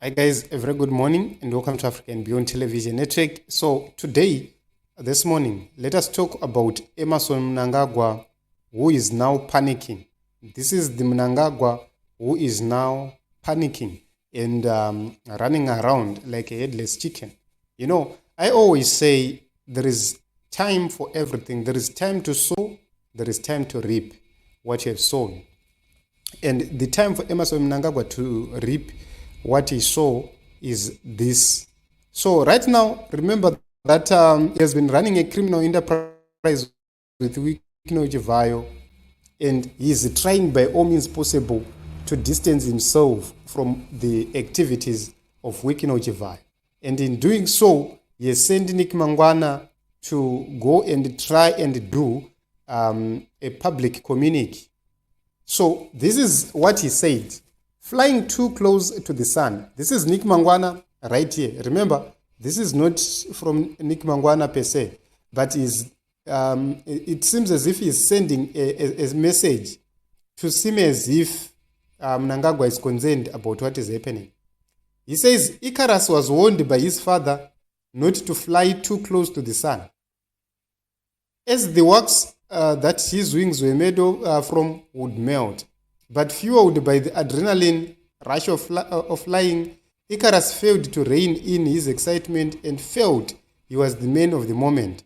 Hi guys, a very good morning and welcome to Africa and Beyond Television Network. So today, this morning, let us talk about Emmerson Mnangagwa, who is now panicking. This is the Mnangagwa who is now panicking and running around like a headless chicken. You know, I always say there is time for everything. There is time to sow, there is time to reap what you have sown. And the time for Emmerson Mnangagwa to reap what he saw is this. So right now, remember that he has been running a criminal enterprise with Chivhayo, and he is trying by all means possible to distance himself from the activities of Chivhayo. And in doing so, he has sent Nick Mangwana to go and try and do a public communique. So this is what he said. Flying too close to the sun. This is Nick Mangwana right here. Remember, this is not from Nick Mangwana per se, but it seems as if he's sending a message to seem as if Mnangagwa is concerned about what is happening. He says Icarus was warned by his father not to fly too close to the sun, as the wax that his wings were made from would melt. But fueled by the adrenaline rush of flying, Icarus failed to rein in his excitement and felt he was the man of the moment.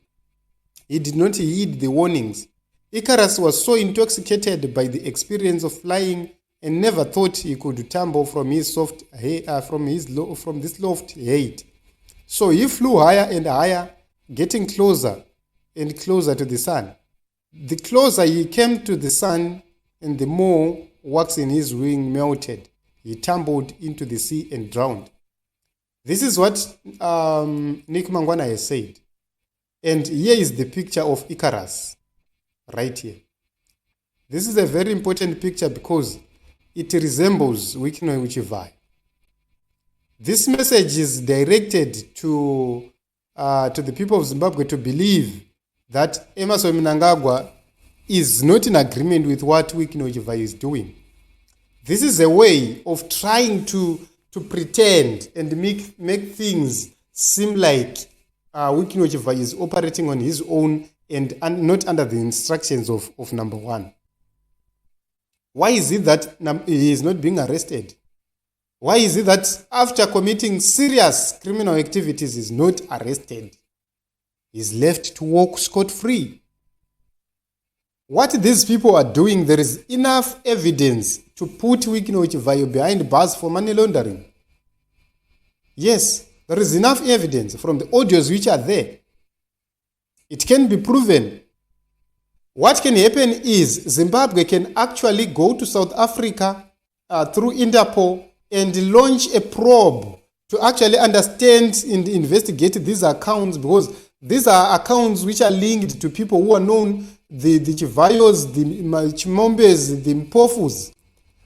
He did not heed the warnings. Icarus was so intoxicated by the experience of flying and never thought he could tumble from this loft height. So he flew higher and higher, getting closer and closer to the sun. The closer he came to the sun, and the more wax in his wing melted, he tumbled into the sea and drowned. This is what Nick Mangwana has said. And here is the picture of Icarus, right here. This is a very important picture because it resembles Chivhayo. This message is directed to the people of Zimbabwe to believe that Emmerson Mnangagwa is not in agreement with what Chivhayo is doing. This is a way of trying to pretend and make things seem like Chivhayo is operating on his own and not under the instructions of number one. Why is it that he is not being arrested? Why is it that after committing serious criminal activities he is not arrested? He is left to walk scot-free. What these people are doing, there is enough evidence to put Chivhayo behind bars for money laundering. Yes, there is enough evidence from the audios which are there. It can be proven. What can happen is Zimbabwe can actually go to South Africa through Interpol and launch a probe to actually understand and investigate these accounts, because these are accounts which are linked to people who are known, the Chivhayos, the Chimombes, the Mpofus,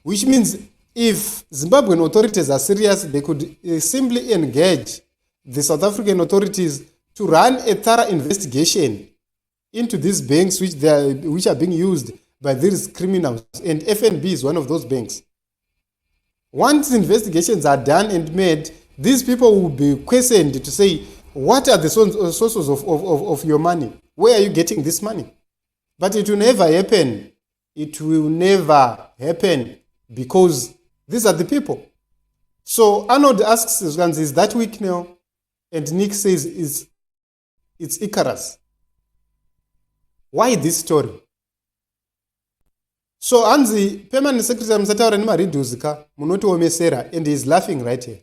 which means if Zimbabwean authorities are serious, they could simply engage the South African authorities to run a thorough investigation into these banks which are being used by these criminals, and FNB is one of those banks. Once investigations are done and made, these people will be questioned to say, what are the sources of your money? Where are you getting this money? But it will never happen. It will never happen because these are the people. So Arnold asks, is that weak now? And Nick says, it's Icarus. Why this story? So Anzi, permanent secretary Msataura Nimariduzika, Munoti Omesera, and he's laughing right here.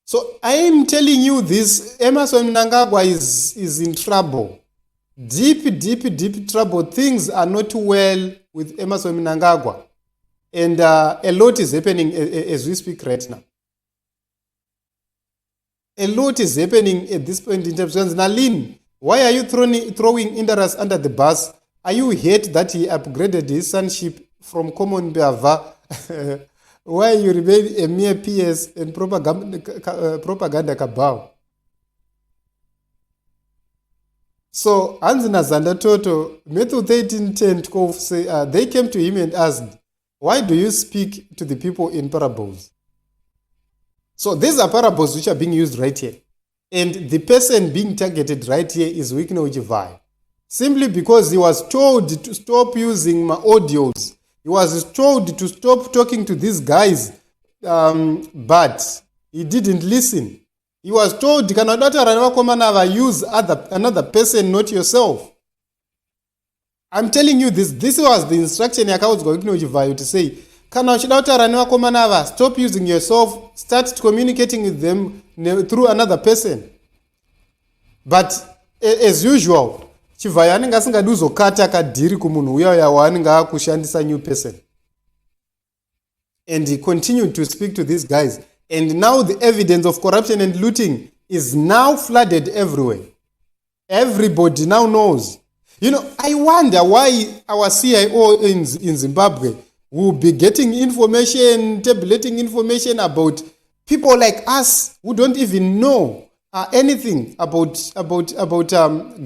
So I am telling you this, Emmerson Mnangagwa is in trouble. Deep trouble. Things are not well with Emmerson Mnangagwa. And a lot is happening as we speak right now. A lot is happening at this point in time. Nalin, why are you throwing Indaras under the bus? Are you hate that he upgraded his sonship from common beava? Why you remain a mere PS and propaganda cabal? So, Anzina Zanda Toto, Matthew 13:10 say, they came to him and asked, why do you speak to the people in parables? So these are parables which are being used right here. And the person being targeted right here is Chivhayo. Simply because he was told to stop using my audios. He was told to stop talking to these guys, but he didn't listen. He was told, use another person, not yourself. I'm telling you this. This was the instruction Chivhayo to say, stop using yourself, start communicating with them through another person. But as usual, Chivhayo anenge asingadi uzokata kadhiri kumunhu uya waanenge akushandisa new person. And he continued to speak to these guys. And now the evidence of corruption and looting is now flooded everywhere. Everybody now knows. I wonder why our CIO in Zimbabwe will be getting information, tabulating information about people like us who don't even know anything about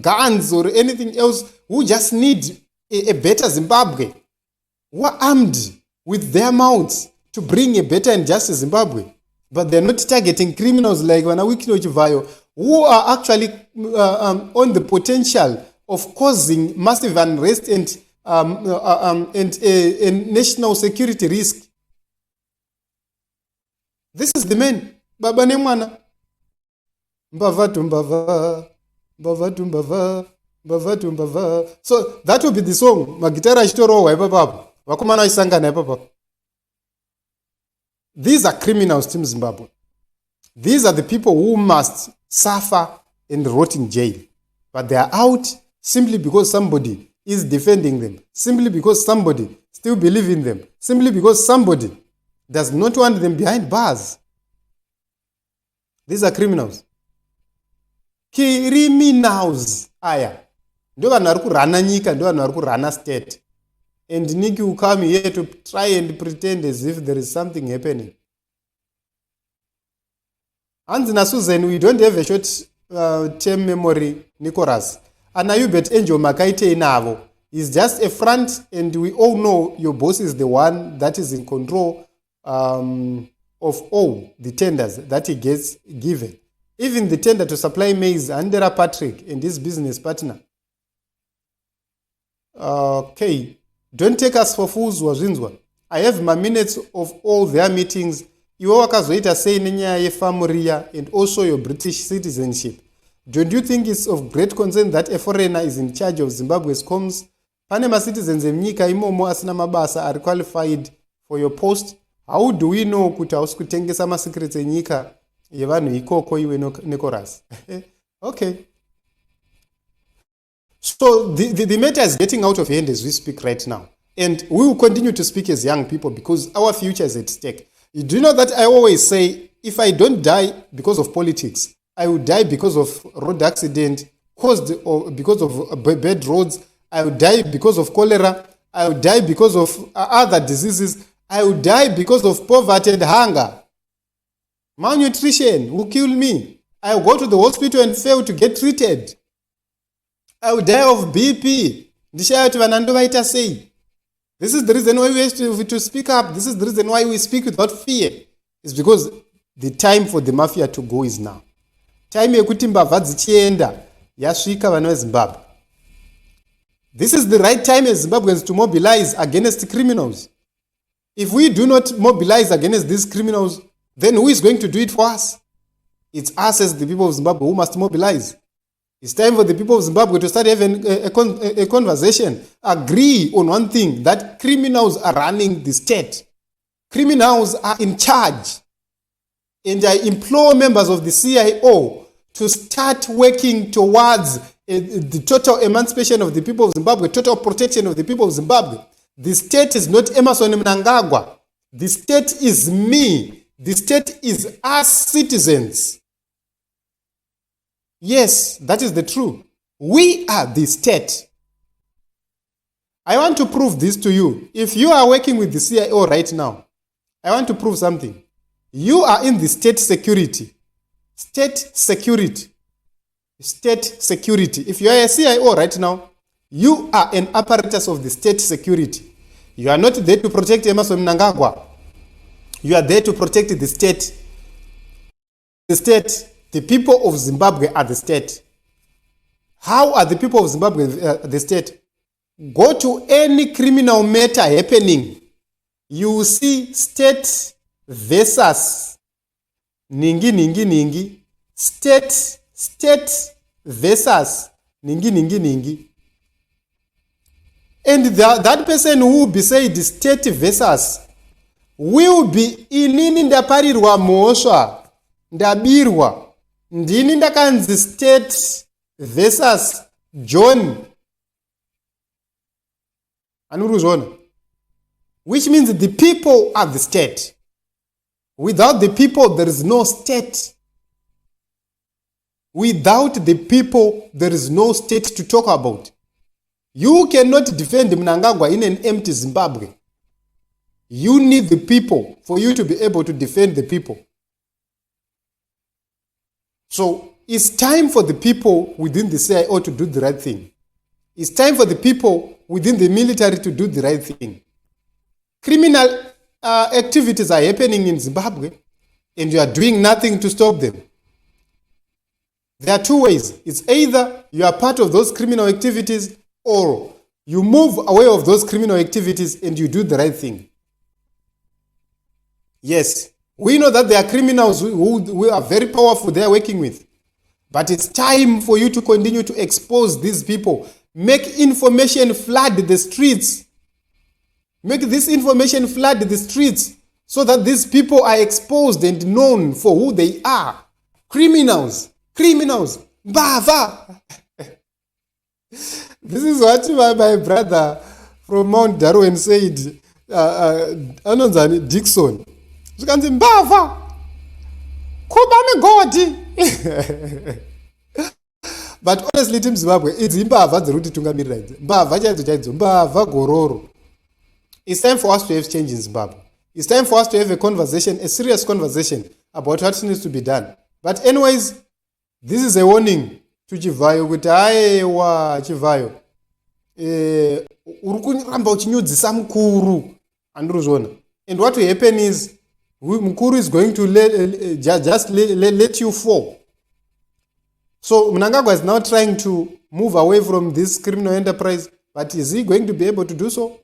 guns or anything else, who just need a better Zimbabwe, who are armed with their mouths to bring a better and just Zimbabwe. But they're not targeting criminals like Chivhayo, who are actually on the potential of causing massive unrest and a national security risk. This is the man. Baba Nemwana. Mbava. So that will be the song. Magitara Shitoro Webaba. Wakumana Isangana Papa. These are criminals, Team Zimbabwe. These are the people who must suffer and rot in jail. But they are out simply because somebody is defending them. Simply because somebody still believes in them. Simply because somebody does not want them behind bars. These are criminals. Criminals. Aya. Ndo vanhu vari kurana nyika, ndo vanhu vari kurana state. And Nikki will come here to try and pretend as if there is something happening. Anzina Susan, we don't have a short term memory, Nicholas. And Ayubet Angel Makaite Inavo is just a front, and we all know your boss is the one that is in control of all the tenders that he gets given. Even the tender to supply maize, Andera Patrick and his business partner. Okay. Don't take us for fools, Wazinzwa. I have my minutes of all their meetings. You wakazoita say nenya ye famuria and also your British citizenship. Don't you think it's of great concern that a foreigner is in charge of Zimbabwe's comms? Panama citizens emnyika imomo asina mabasa are qualified for your post. How do we know kuti auskutengesa ma secrets enyika yevanhu ikoko iwe Nicholas? Okay. So the matter is getting out of hand as we speak right now. And we will continue to speak as young people because our future is at stake. Do you know that I always say, if I don't die because of politics, I will die because of road accident caused or because of bad roads. I will die because of cholera. I will die because of other diseases. I will die because of poverty and hunger. Malnutrition will kill me. I will go to the hospital and fail to get treated. I will die of BP. This is the reason why we have to speak up. This is the reason why we speak without fear. It's because the time for the mafia to go is now. Time yekuti mbavha dzichienda yasvika vana veZimbabwe. This is the right time as Zimbabweans to mobilize against criminals. If we do not mobilize against these criminals, then who is going to do it for us? It's us as the people of Zimbabwe who must mobilize. It's time for the people of Zimbabwe to start having a conversation. Agree on one thing, that criminals are running the state. Criminals are in charge. And I implore members of the CIO to start working towards the total emancipation of the people of Zimbabwe, total protection of the people of Zimbabwe. The state is not Emerson Mnangagwa. The state is me. The state is us citizens. Yes, that is the truth. We are the state. I want to prove this to you. If you are working with the CIO right now, I want to prove something. You are in the state security. State security. State security. If you are a CIO right now, you are an apparatus of the state security. You are not there to protect Emerson Mnangagwa. You are there to protect the state. state. The people of Zimbabwe are the state. How are the people of Zimbabwe the state? Go to any criminal matter happening. You see state versus ningi. State versus ningi. And that person who will be said state versus will be inini ndaparirwa mhosva ndabirwa ndini ndakanzi state versus John anuruzvona, which means the people are the state. Without the people there is no state. Without the people there is no state to talk about. You cannot defend Mnangagwa in an empty Zimbabwe. You need the people for you to be able to defend the people. So it's time for the people within the CIO to do the right thing. It's time for the people within the military to do the right thing. Criminal activities are happening in Zimbabwe and you are doing nothing to stop them. There are two ways. It's either you are part of those criminal activities or you move away of those criminal activities and you do the right thing. Yes, we know that there are criminals who are very powerful they are working with. But it's time for you to continue to expose these people. Make information flood the streets. Make this information flood the streets so that these people are exposed and known for who they are. Criminals. Mbava. This is what my brother from Mount Darwin said. Anonzani Dixon. Zvikanzi mbavha. Kubame godi. But honestly, Team Zimbabwe, it's mbavha dziri kutitungamirira idzi. Mbavha chaidzo, mbavha gororo. It's time for us to have change in Zimbabwe. It's time for us to have a conversation, a serious conversation about what needs to be done. But anyways, this is a warning to Chivhayo kuti aiwa Chivhayo. Uri kuramba uchinyudzisa mukuru. Anduruzvona. And what will happen is Mukuru is going to let you fall. So Mnangagwa is now trying to move away from this criminal enterprise, but is he going to be able to do so?